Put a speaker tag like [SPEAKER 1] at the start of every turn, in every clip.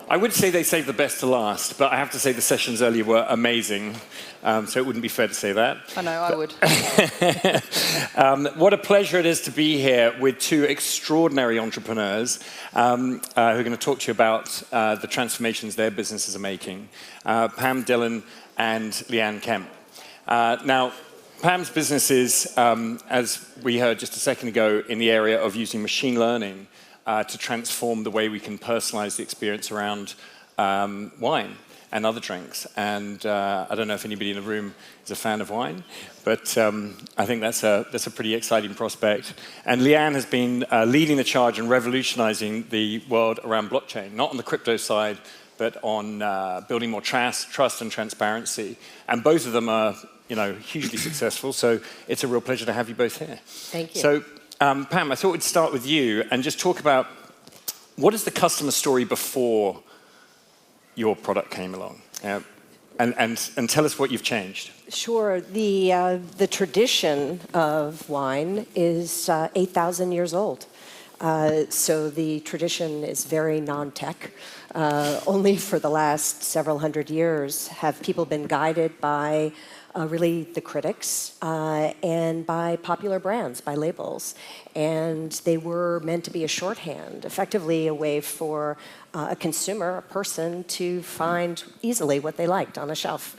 [SPEAKER 1] I would say they saved the best to last, but I have to say the sessions earlier were amazing, so it wouldn't be fair to say that.
[SPEAKER 2] I know, I would.
[SPEAKER 1] What a pleasure it is to be here with two extraordinary entrepreneurs who are going to talk to you about the transformations their businesses are making. Pam Dillon and Leanne Kemp. Now, Pam's business is, as we heard just a second ago, in the area of using machine learning to transform the way we can personalize the experience around wine and other drinks. And I don't know if anybody in the room is a fan of wine, but I think that's a pretty exciting prospect. And Leanne has been leading the charge and revolutionizing the world around blockchain, not on the crypto side, but on building more trust and transparency. And both of them are hugely successful, so it's a real pleasure to have you both here.
[SPEAKER 2] Thank you.
[SPEAKER 1] So, Pam, I thought we'd start with you and just talk about what is the customer story before your product came along, and tell us what you've changed.
[SPEAKER 2] Sure. The tradition of wine is 8,000 years old. So the tradition is very non-tech. Only for the last several hundred years have people been guided by really the critics and by popular brands, by labels. And they were meant to be a shorthand, effectively a way for a consumer, a person, to find easily what they liked on a shelf.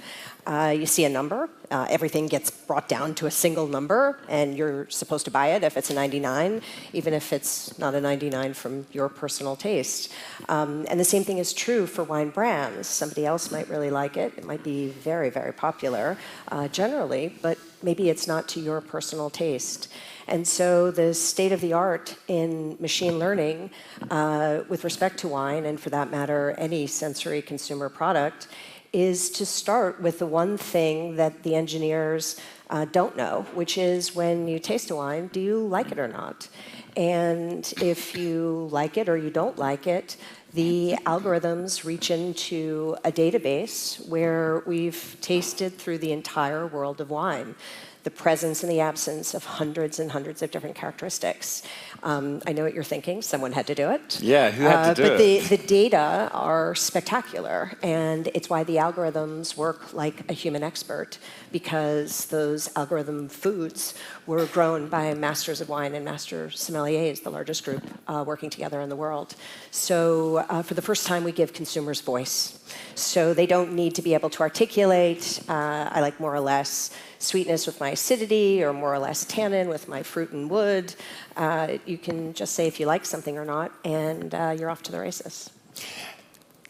[SPEAKER 2] You see a number, everything gets brought down to a single number, and you're supposed to buy it if it's a 99, even if it's not a 99 from your personal taste. And the same thing is true for wine brands. Somebody else might really like it. It might be very, very popular generally, but maybe it's not to your personal taste. And so the state of the art in machine learning with respect to wine, and for that matter, any sensory consumer product, is to start with the one thing that the engineers don't know, which is when you taste a wine, do you like it or not? And if you like it or you don't like it, the algorithms reach into a database where we've tasted through the entire world of wine, the presence and the absence of hundreds and hundreds of different characteristics. I know what you're thinking. Someone had to do it.
[SPEAKER 1] Yeah, who had to do it?
[SPEAKER 2] But the data are spectacular, and it's why the algorithms work like a human expert, because those algorithm foods were grown by masters of wine and master sommeliers, the largest group working together in the world. So for the first time, we give consumers voice. So they don't need to be able to articulate, I like more or less sweetness with my acidity, or more or less tannin with my fruit and wood. You can just say if you like something or not, and you're off to the races.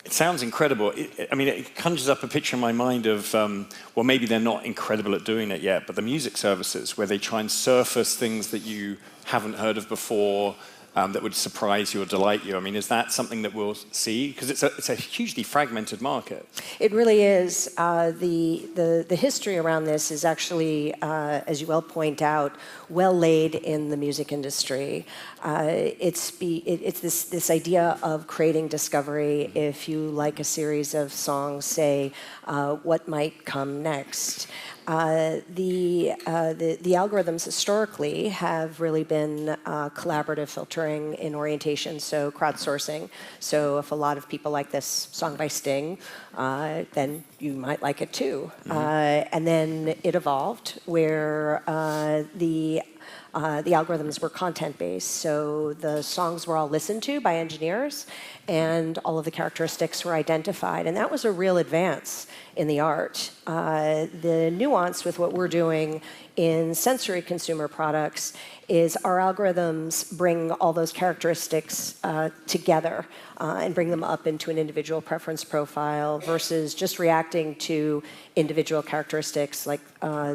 [SPEAKER 1] It sounds incredible. It conjures up a picture in my mind of, well, maybe they're not incredible at doing it yet, but the music services where they try and surface things that you haven't heard of before, that would surprise you or delight you. Is that something that we'll see? Because it's a hugely fragmented market.
[SPEAKER 2] It really is. The history around this is actually, as you well point out, well laid in the music industry. It's this idea of creating discovery. If you like a series of songs, say, what might come next? The algorithms historically have really been collaborative filtering in orientation, so crowdsourcing. So if a lot of people like this song by Sting, then you might like it too. And then it evolved where the algorithms were content-based, so the songs were all listened to by engineers, and all of the characteristics were identified, and that was a real advance in the art. The nuance with what we're doing in sensory consumer products is our algorithms bring all those characteristics together and bring them up into an individual preference profile versus just reacting to individual characteristics like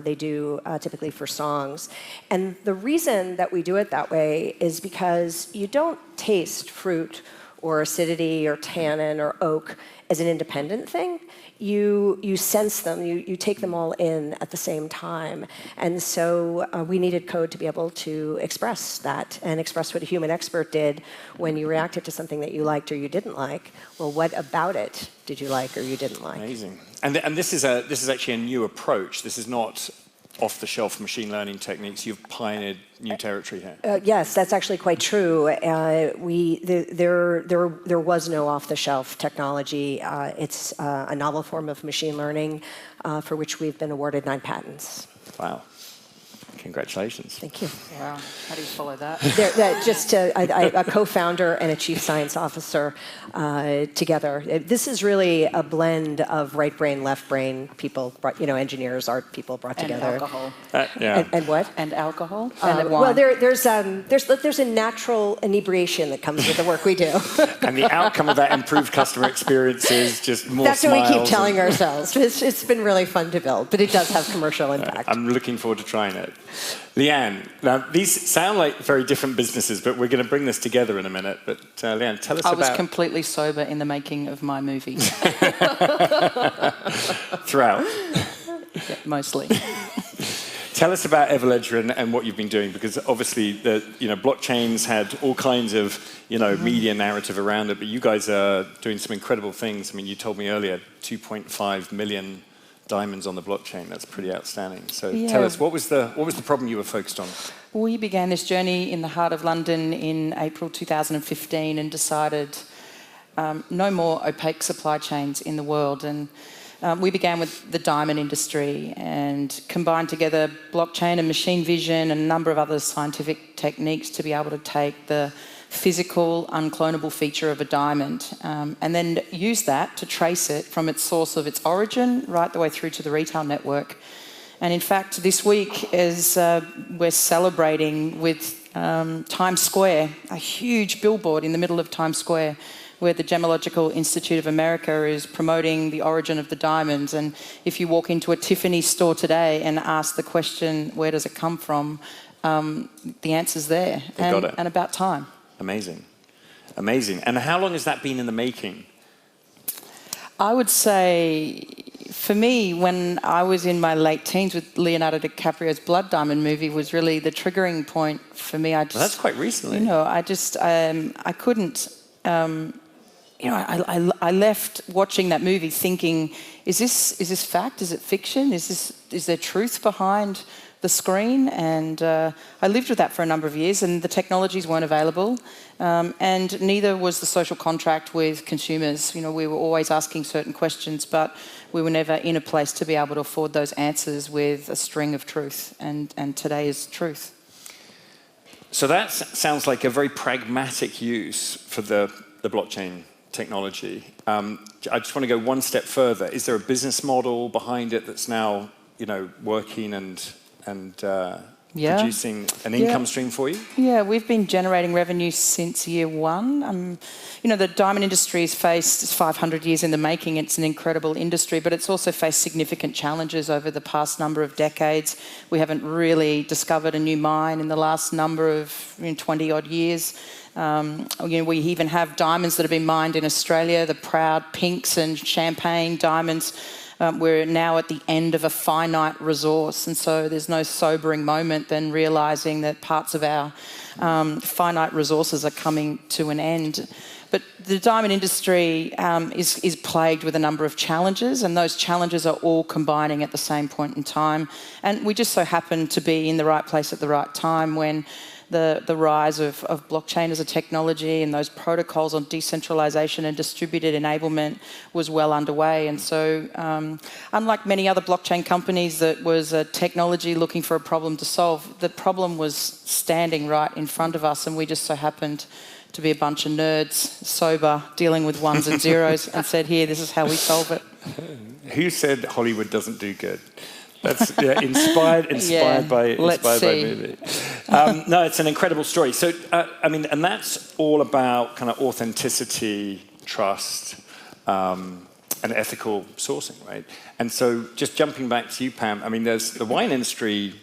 [SPEAKER 2] they do typically for songs. And the reason that we do it that way is because you don't taste fruit or acidity or tannin or oak as an independent thing. You sense them, you take them all in at the same time. And so we needed code to be able to express that and express what a human expert did when you reacted to something that you liked or you didn't like. Well, what about it did you like or you didn't like?
[SPEAKER 1] Amazing. And this is actually a new approach. This is not off-the-shelf machine learning techniques. You've pioneered new territory here.
[SPEAKER 2] Yes, that's actually quite true. There was no off-the-shelf technology. It's a novel form of machine learning for which we've been awarded 9 patents.
[SPEAKER 1] Wow. Congratulations.
[SPEAKER 2] Thank you.
[SPEAKER 3] Wow. How do you follow that?
[SPEAKER 2] Just a co-founder and a chief science officer together. This is really a blend of right brain, left brain people, engineers, art people brought together.
[SPEAKER 3] And alcohol.
[SPEAKER 1] Yeah.
[SPEAKER 2] And what?
[SPEAKER 3] And alcohol. And wine.
[SPEAKER 2] Well, there's a natural inebriation that comes with the work we do.
[SPEAKER 1] And the outcome of that improved customer experience is just more
[SPEAKER 2] That's what we keep
[SPEAKER 1] smiles
[SPEAKER 2] telling ourselves. It's been really fun to build, but it does have commercial impact.
[SPEAKER 1] I'm looking forward to trying it. Leanne, now these sound like very different businesses, but we're going to bring this together in a minute. But Leanne, tell us about...
[SPEAKER 3] I was completely sober in the making of my movie.
[SPEAKER 1] Throughout?
[SPEAKER 3] Yeah, mostly.
[SPEAKER 1] Tell us about Everledger and what you've been doing, because obviously the blockchains had all kinds of media narrative around it, but you guys are doing some incredible things. I mean, you told me earlier 2.5 million diamonds on the blockchain. That's pretty outstanding. So tell us, what was the problem you were focused on?
[SPEAKER 3] We began this journey in the heart of London in April 2015 and decided no more opaque supply chains in the world. And we began with the diamond industry and combined together blockchain and machine vision and a number of other scientific techniques to be able to take the physical, unclonable feature of a diamond, and then use that to trace it from its source of its origin right the way through to the retail network. And in fact, this week, as we're celebrating with Times Square, a huge billboard in the middle of Times Square, where the Gemological Institute of America is promoting the origin of the diamonds. And if you walk into a Tiffany store today and ask the question, where does it come from, the answer's there. And about time.
[SPEAKER 1] Amazing. Amazing. And how long has that been in the making?
[SPEAKER 3] I would say, for me, when I was in my late teens with Leonardo DiCaprio's Blood Diamond movie was really the triggering point for me.
[SPEAKER 1] Well, that's quite recently.
[SPEAKER 3] I couldn't... I left watching that movie thinking, is this fact? Is it fiction? Is there truth behind the screen? And I lived with that for a number of years, and the technologies weren't available, and neither was the social contract with consumers. We were always asking certain questions, but we were never in a place to be able to afford those answers with a string of truth, and today is truth.
[SPEAKER 1] So that sounds like a very pragmatic use for the blockchain technology. I just want to go one step further. Is there a business model behind it that's now, working and producing an income stream for you?
[SPEAKER 3] Yeah, we've been generating revenue since year one. The diamond industry has faced 500 years in the making. It's an incredible industry, but it's also faced significant challenges over the past number of decades. We haven't really discovered a new mine in the last number of 20-odd years. We even have diamonds that have been mined in Australia, the proud pinks and champagne diamonds. We're now at the end of a finite resource, and so there's no sobering moment than realising that parts of our finite resources are coming to an end. But the diamond industry is plagued with a number of challenges, and those challenges are all combining at the same point in time. And we just so happen to be in the right place at the right time when the rise of blockchain as a technology and those protocols on decentralization and distributed enablement was well underway. And so unlike many other blockchain companies that was a technology looking for a problem to solve, the problem was standing right in front of us, and we just so happened to be a bunch of nerds, sober, dealing with ones and zeros, and said, here, this is how we solve it.
[SPEAKER 1] Who said Hollywood doesn't do good? That's inspired by movie. No, it's an incredible story. So, and that's all about kind of authenticity, trust, and ethical sourcing, right? And so, just jumping back to you, Pam. The wine industry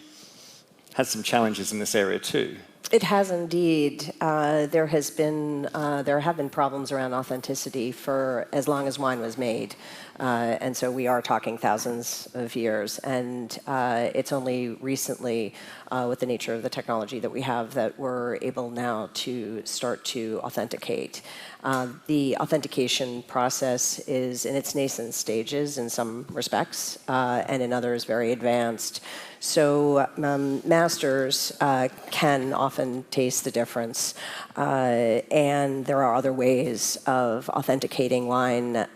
[SPEAKER 1] has some challenges in this area too.
[SPEAKER 2] It has indeed. There have been problems around authenticity for as long as wine was made. And so we are talking thousands of years. And it's only recently, with the nature of the technology that we have, that we're able now to start to authenticate. The authentication process is in its nascent stages in some respects, and in others very advanced. So masters can often taste the difference, and there are other ways of authenticating wine,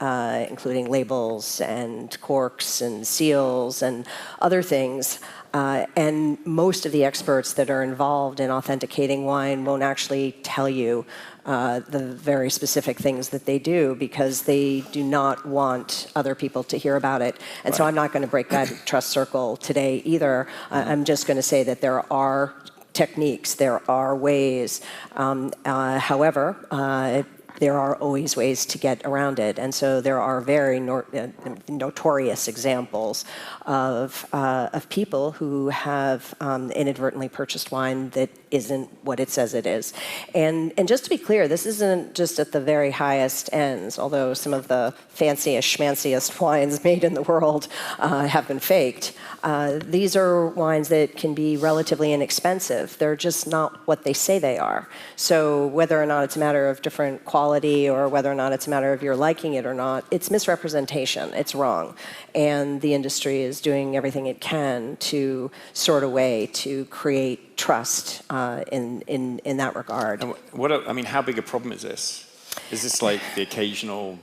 [SPEAKER 2] including labels and corks and seals and other things. And most of the experts that are involved in authenticating wine won't actually tell you the very specific things that they do, because they do not want other people to hear about it. And so I'm not going to break that trust circle today either. I'm just going to say that there are techniques, there are ways. However, there are always ways to get around it. And so there are very notorious examples of people who have inadvertently purchased wine that isn't what it says it is. And just to be clear, this isn't just at the very highest ends, although some of the fanciest, schmanciest wines made in the world have been faked. These are wines that can be relatively inexpensive. They're just not what they say they are. So whether or not it's a matter of different quality or whether or not it's a matter of you're liking it or not, it's misrepresentation. It's wrong. And the industry is doing everything it can to sort a way to create trust in that regard.
[SPEAKER 1] And how big a problem is this? Is this like the occasional?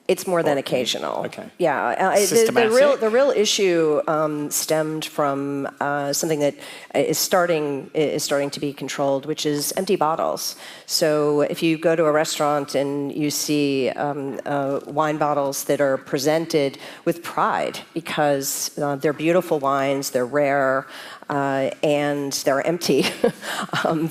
[SPEAKER 2] It's more than occasional.
[SPEAKER 1] Okay.
[SPEAKER 2] Yeah. The real issue stemmed from something that is starting to be controlled, which is empty bottles. So if you go to a restaurant and you see wine bottles that are presented with pride because they're beautiful wines, they're rare, and they're empty,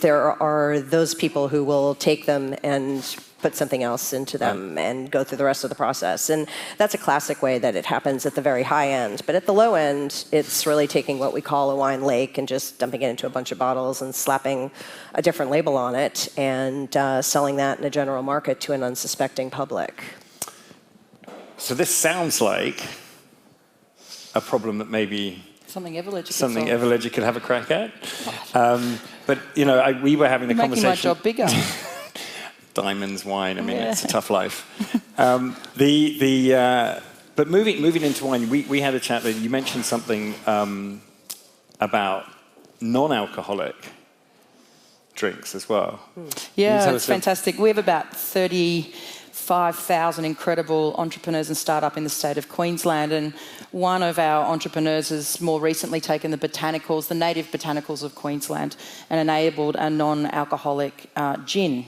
[SPEAKER 2] there are those people who will take them and put something else into them and go through the rest of the process. And that's a classic way that it happens at the very high end. But at the low end, it's really taking what we call a wine lake and just dumping it into a bunch of bottles and slapping a different label on it and selling that in a general market to an unsuspecting public.
[SPEAKER 1] So this sounds like a problem that maybe
[SPEAKER 3] something Everledger
[SPEAKER 1] could have a crack at. But we were having the conversation.
[SPEAKER 3] Making my job bigger.
[SPEAKER 1] Diamonds, wine. It's a tough life. But moving into wine, we had a chat that you mentioned something about non-alcoholic drinks as well.
[SPEAKER 3] Yeah, it's fantastic. We have about 35,000 incredible entrepreneurs and startup in the state of Queensland, and one of our entrepreneurs has more recently taken the botanicals, the native botanicals of Queensland, and enabled a non-alcoholic gin.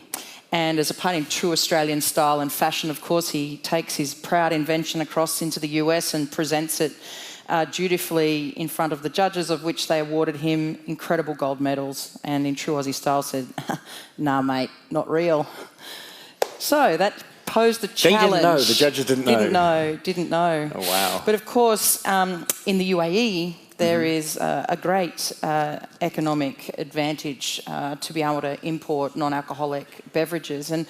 [SPEAKER 3] And as a part in true Australian style and fashion, of course, he takes his proud invention across into the US and presents it dutifully in front of the judges, of which they awarded him incredible gold medals. And in true Aussie style said, "Nah, mate, not real." So that posed a challenge.
[SPEAKER 1] They didn't know. The judges didn't know.
[SPEAKER 3] Didn't know.
[SPEAKER 1] Oh, wow.
[SPEAKER 3] But of course, in the UAE, there is a great economic advantage to be able to import non-alcoholic beverages. And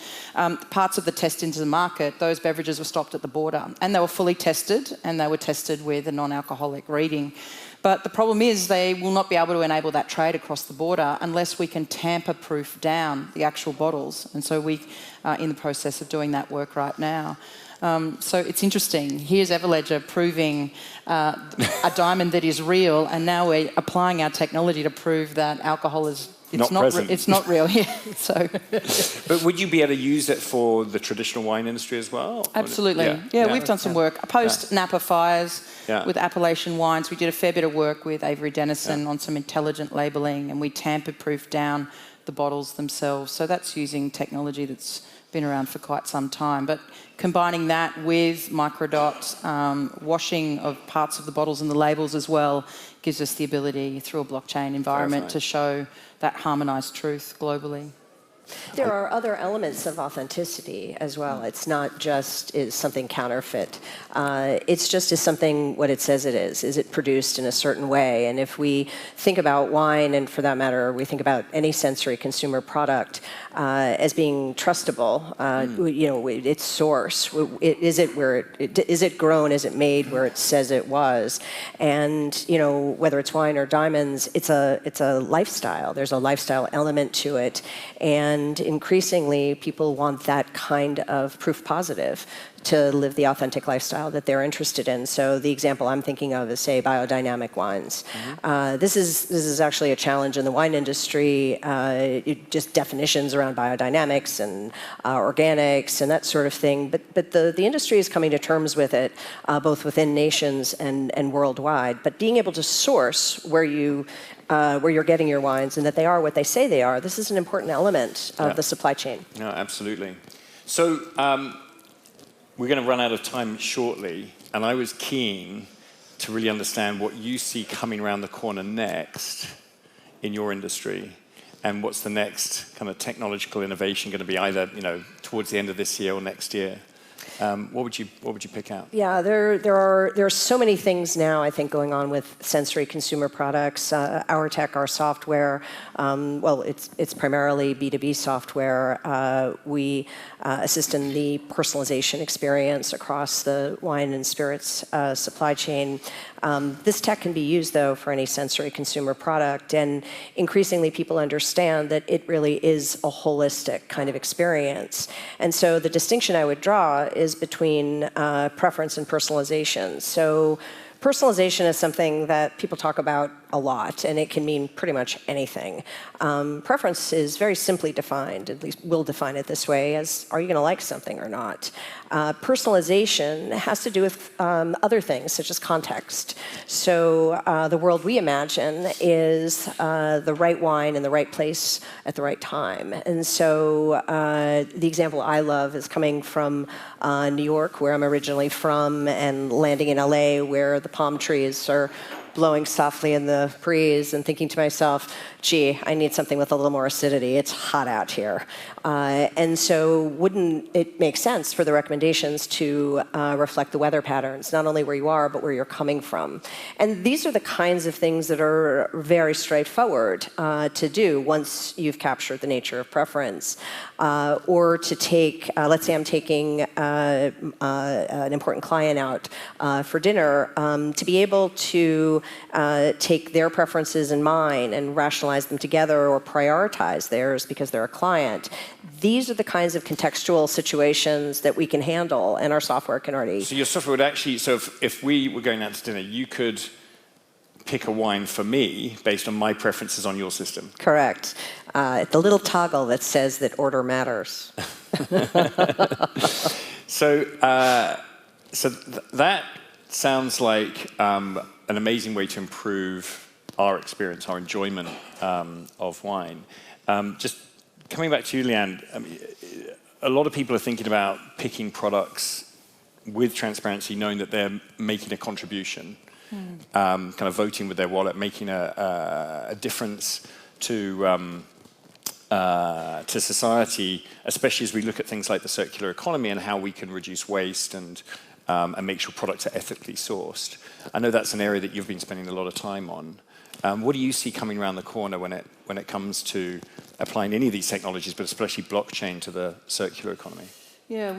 [SPEAKER 3] parts of the test into the market, those beverages were stopped at the border. And they were fully tested, and they were tested with a non-alcoholic reading. But the problem is they will not be able to enable that trade across the border unless we can tamper-proof down the actual bottles. And so we are in the process of doing that work right now. So it's interesting. Here's Everledger proving a diamond that is real, and now we're applying our technology to prove that alcohol is not real. Yeah. So.
[SPEAKER 1] But would you be able to use it for the traditional wine industry as well?
[SPEAKER 3] Absolutely. Yeah, we've done some work post Napa fires with Appalachian wines. We did a fair bit of work with Avery Dennison on some intelligent labelling, and we tamper-proofed down the bottles themselves. So that's using technology that's been around for quite some time. But combining that with microdot washing of parts of the bottles and the labels as well gives us the ability through a blockchain environment to show that harmonised truth globally.
[SPEAKER 2] There are other elements of authenticity as well. It's not just is something counterfeit. It's just is something what it says it is. Is it produced in a certain way? And if we think about wine, and for that matter, we think about any sensory consumer product as being trustable, you know, its source. Is it where is it grown? Is it made where it says it was? And you know, whether it's wine or diamonds, it's a lifestyle. There's a lifestyle element to it, and increasingly people want that kind of proof positive to live the authentic lifestyle that they're interested in. So the example I'm thinking of is, say, biodynamic wines. This is actually a challenge in the wine industry, just definitions around biodynamics and organics and that sort of thing. But the industry is coming to terms with it, both within nations and worldwide. But being able to source where you're getting your wines and that they are what they say they are, this is an important element of the supply chain.
[SPEAKER 1] No, absolutely. So we're going to run out of time shortly, and I was keen to really understand what you see coming around the corner next in your industry, and what's the next kind of technological innovation going to be, either, you know, towards the end of this year or next year. What would you pick out? Yeah,
[SPEAKER 2] there are so many things now, I think, going on with sensory consumer products. Our tech, our software, well, it's primarily B2B software. We assist in the personalization experience across the wine and spirits supply chain. This tech can be used, though, for any sensory consumer product, and increasingly people understand that it really is a holistic kind of experience. And so the distinction I would draw is between preference and personalization. So personalization is something that people talk about a lot, and it can mean pretty much anything. Preference is very simply defined, at least we'll define it this way, as are you going to like something or not? Personalization has to do with other things, such as context. So the world we imagine is the right wine in the right place at the right time. And so the example I love is coming from New York, where I'm originally from, and landing in LA, where the palm trees are blowing softly in the breeze, and thinking to myself, gee, I need something with a little more acidity. It's hot out here. And so wouldn't it make sense for the recommendations to reflect the weather patterns, not only where you are, but where you're coming from? And these are the kinds of things that are very straightforward to do once you've captured the nature of preference. Or to take, let's say I'm taking an important client out for dinner, to be able to take their preferences and mine and rationalize them together, or prioritize theirs because they're a client. These are the kinds of contextual situations that we can handle, and our software can already.
[SPEAKER 1] So your software would actually, so if we were going out to dinner, you could pick a wine for me based on my preferences on your system.
[SPEAKER 2] Correct. The little toggle that says that order matters.
[SPEAKER 1] So that sounds like an amazing way to improve our experience, our enjoyment of wine. Just coming back to you, Leanne, I mean, a lot of people are thinking about picking products with transparency, knowing that they're making a contribution, kind of voting with their wallet, making a difference to society, especially as we look at things like the circular economy and how we can reduce waste and make sure products are ethically sourced. I know that's an area that you've been spending a lot of time on. What do you see coming around the corner when it comes to applying any of these technologies, but especially blockchain, to the circular economy?
[SPEAKER 3] Yeah,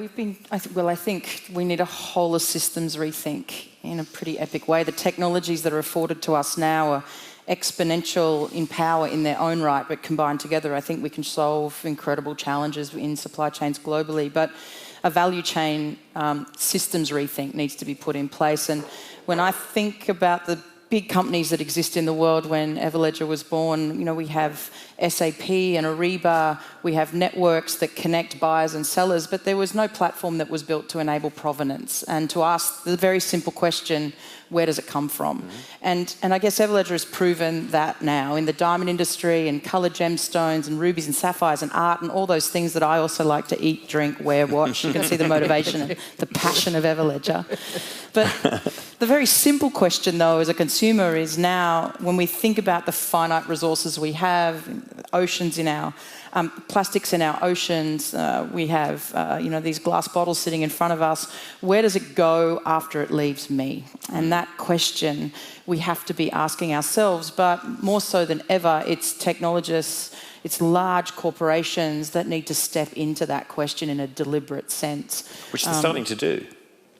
[SPEAKER 3] I think we need a whole of systems rethink in a pretty epic way. The technologies that are afforded to us now are exponential in power in their own right, but combined together, I think we can solve incredible challenges in supply chains globally. But a value chain systems rethink needs to be put in place. And when I think about the big companies that exist in the world, when Everledger was born, you know, we have SAP and Ariba, we have networks that connect buyers and sellers, but there was no platform that was built to enable provenance and to ask the very simple question, where does it come from? And I guess Everledger has proven that now in the diamond industry and coloured gemstones and rubies and sapphires and art and all those things that I also like to eat, drink, wear, watch. You can see the motivation and the passion of Everledger. But the very simple question, though, as a consumer is now, when we think about the finite resources we have, oceans in our plastics in our oceans. We have these glass bottles sitting in front of us. Where does it go after it leaves me? And that question we have to be asking ourselves, but more so than ever, it's technologists, it's large corporations that need to step into that question in a deliberate sense.
[SPEAKER 1] Which they're starting to do.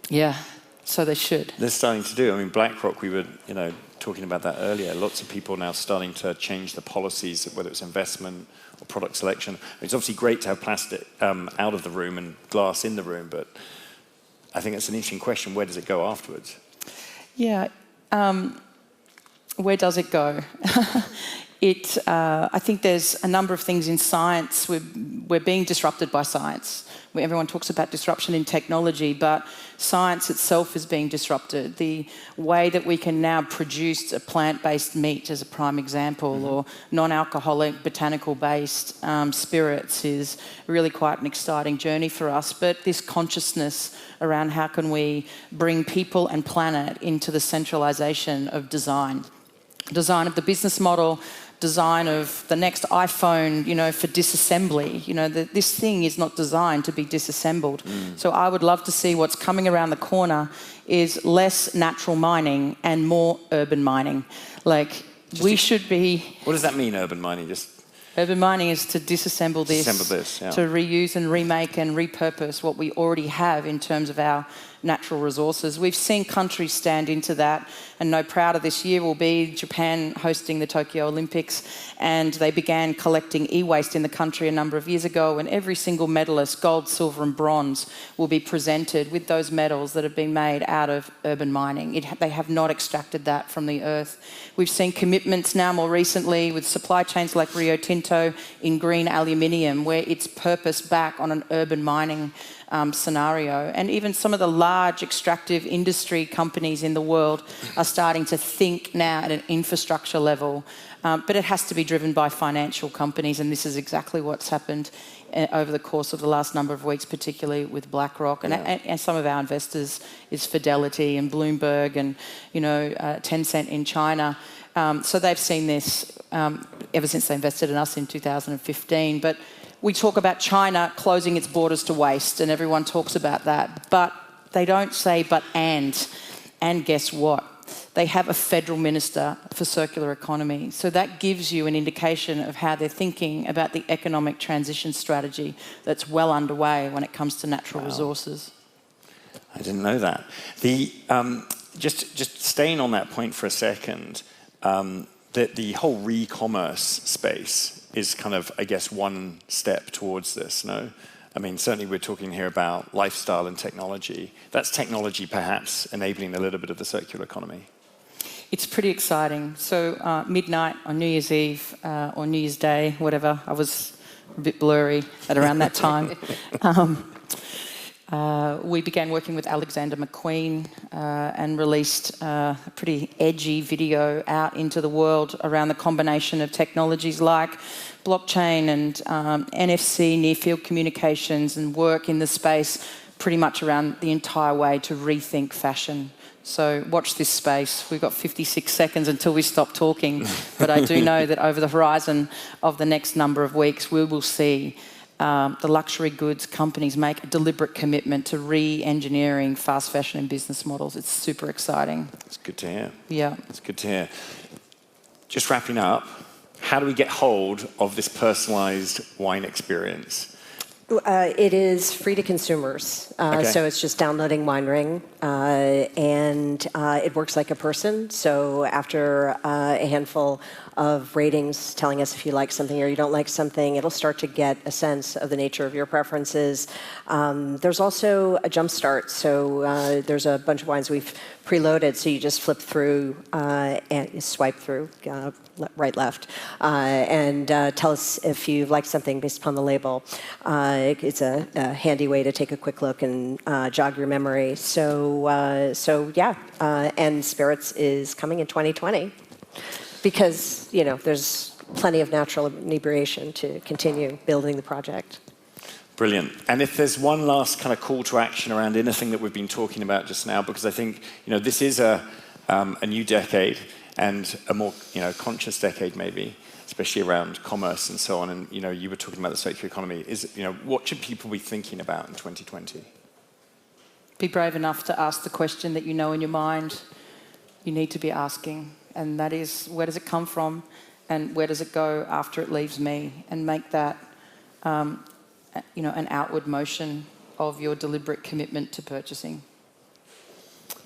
[SPEAKER 3] Yeah, so they should.
[SPEAKER 1] They're starting to do. I mean, BlackRock, we were, talking about that earlier. Lots of people now starting to change the policies, whether it's investment or product selection. It's obviously great to have plastic out of the room and glass in the room, but I think it's an interesting question. Where does it go afterwards?
[SPEAKER 3] Yeah, where does it go? I think there's a number of things in science. We're being disrupted by science. Everyone talks about disruption in technology, but science itself is being disrupted. The way that we can now produce a plant-based meat, as a prime example, or non-alcoholic, botanical-based spirits is really quite an exciting journey for us. But this consciousness around how can we bring people and planet into the centralisation of design of the business model, design of the next iPhone, for disassembly. This thing is not designed to be disassembled. So I would love to see what's coming around the corner is less natural mining and more urban mining. We should be...
[SPEAKER 1] What does that mean, urban mining?
[SPEAKER 3] Urban mining is to disassemble this,
[SPEAKER 1] yeah.
[SPEAKER 3] To reuse and remake and repurpose what we already have in terms of our natural resources. We've seen countries stand into that, and no prouder this year will be Japan hosting the Tokyo Olympics, and they began collecting e-waste in the country a number of years ago, and every single medalist, gold, silver and bronze, will be presented with those medals that have been made out of urban mining. They have not extracted that from the earth. We've seen commitments now more recently with supply chains like Rio Tinto in green aluminium, where it's purposed back on an urban mining scenario. And even some of the large extractive industry companies in the world are starting to think now at an infrastructure level. But it has to be driven by financial companies, and this is exactly what's happened over the course of the last number of weeks, particularly with BlackRock. And some of our investors is Fidelity and Bloomberg and, Tencent in China. So they've seen this ever since they invested in us in 2015. But we talk about China closing its borders to waste, and everyone talks about that. But they don't say but and. And guess what? They have a federal minister for circular economy. So that gives you an indication of how they're thinking about the economic transition strategy that's well underway when it comes to natural resources.
[SPEAKER 1] I didn't know that. Just staying on that point for a second, the whole re-commerce space is kind of, I guess, one step towards this, no? I mean, certainly we're talking here about lifestyle and technology. That's technology perhaps enabling a little bit of the circular economy.
[SPEAKER 3] It's pretty exciting. So midnight on New Year's Eve or New Year's Day, whatever, I was a bit blurry at around that time. We began working with Alexander McQueen and released a pretty edgy video out into the world around the combination of technologies like blockchain and NFC, near-field communications, and work in the space pretty much around the entire way to rethink fashion. So watch this space. We've got 56 seconds until we stop talking, but I do know that over the horizon of the next number of weeks, we will see the luxury goods companies make a deliberate commitment to re-engineering fast fashion and business models. It's super exciting.
[SPEAKER 1] It's good to hear.
[SPEAKER 3] Yeah.
[SPEAKER 1] It's good to hear. Just wrapping up, how do we get hold of this personalized wine experience?
[SPEAKER 2] It is free to consumers, so it's just downloading WineRing, and it works like a person. So after a handful of ratings telling us if you like something or you don't like something, it'll start to get a sense of the nature of your preferences. There's also a jump start, so there's a bunch of wines we've preloaded, so you just flip through and you swipe through, right, left, and tell us if you like something based upon the label. It's a handy way to take a quick look and jog your memory. So yeah, and Spirits is coming in 2020 because, there's plenty of natural inebriation to continue building the project.
[SPEAKER 1] Brilliant. And if there's one last kind of call to action around anything that we've been talking about just now, because I think, this is a a new decade and a more conscious decade maybe, especially around commerce and so on. And you were talking about the circular economy. What should people be thinking about in 2020?
[SPEAKER 3] Be brave enough to ask the question that you know in your mind you need to be asking, and that is, where does it come from and where does it go after it leaves me? And make that an outward motion of your deliberate commitment to purchasing.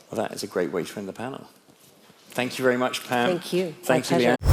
[SPEAKER 1] Well, that is a great way to end the panel. Thank you very much, Pam.
[SPEAKER 2] Thank you.
[SPEAKER 1] Thank you, Leanne.